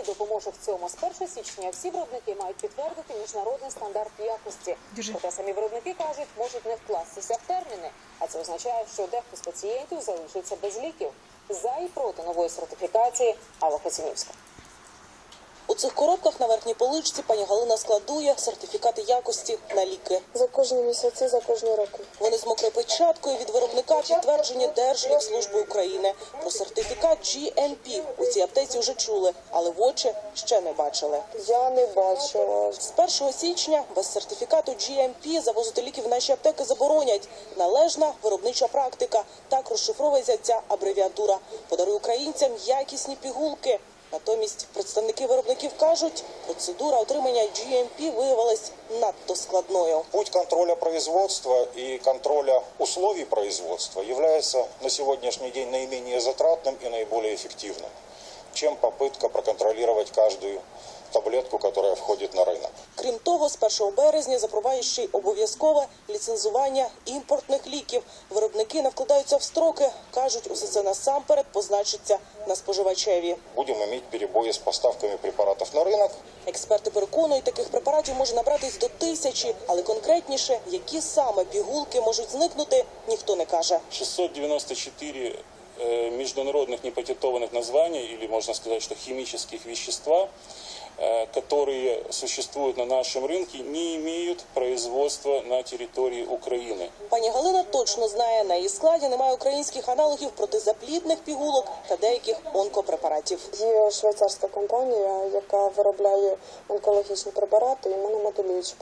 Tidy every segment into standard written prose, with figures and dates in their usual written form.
Допоможе в цьому. З 1 січня всі виробники мають підтвердити міжнародний стандарт якості. Проте самі виробники кажуть, можуть не вкластися в терміни. А це означає, що дехто з пацієнтів залишиться без ліків. За і проти нової сертифікації Алла Хоцінівська. У цих коробках на верхній поличці пані Галина складує сертифікати якості на ліки. За кожні місяці, за кожні роки. Вони з мокрою печаткою від виробника, підтверджені Держлікслужби України. Про сертифікат GMP у цій аптеці вже чули, але в очі ще не бачили. Я не бачила. З 1 січня без сертифікату GMP завозити ліки в наші аптеки заборонять. Належна виробнича практика. Так розшифровується ця абревіатура. Подаруй українцям якісні пігулки. Натомість представники виробників кажуть, процедура отримання GMP виявилась надто складною. Путь контроля производства и контроля условий производства является на сегодняшний день наименее затратным и наиболее эффективным, чем попытка проконтролировать каждую таблетку, которая входит на рынок. Крім того, з 1 березня запровадять ще й обов'язкове ліцензування імпортних ліків. Виробники не вкладаються в строки, кажуть, усе це насамперед позначиться на споживачеві. Будем иметь перебои с поставками препаратов на рынок. Експерти переконують, таких препаратів може набратись до 1000, але конкретніше, які саме пігулки можуть зникнути, ніхто не каже. 694 международных непатентованных названий, или можно сказать, что химических вещества, которые существуют на нашем рынке, не имеют производства на территории Украины. Пані Галина точно знає, на її складі немає українських аналогів протизаплідних пігулок та деяких онкопрепаратів. Є швейцарська компанія, яка виробляє онкологічні препарати і мономодулюючі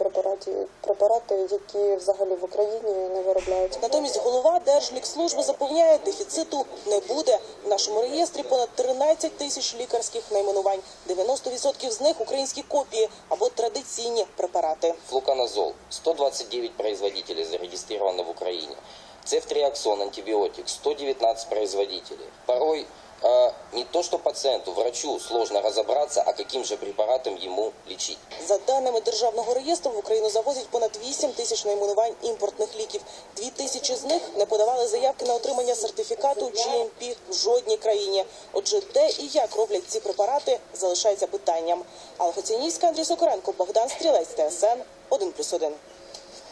препарати, які взагалі в Україні не виробляють. Натомість голова Держлікслужби запевняє, дефіциту не буде. В нашому реєстрі понад 13 тисяч лікарських найменувань. 90% з них українські копії або традиційні препарати. Флуконазол. 129 производителей зарегистрировано в Украине. Цефтриаксон, антибиотик. 119 производителей. Порой не то что пациенту, врачу сложно разобраться, а каким же препаратом ему лечить. За даними Державного реєстру, в Україну завозять понад 8 тисяч найменувань імпортних ліків. 2000 з них не подавали заявки на отримання сертифікату GMP в жодній країні. Отже, де і як роблять ці препарати, залишається питанням. Алла Хоцінівська, Андрій Сокоренко, Богдан Стрілець, ТСН 1+1.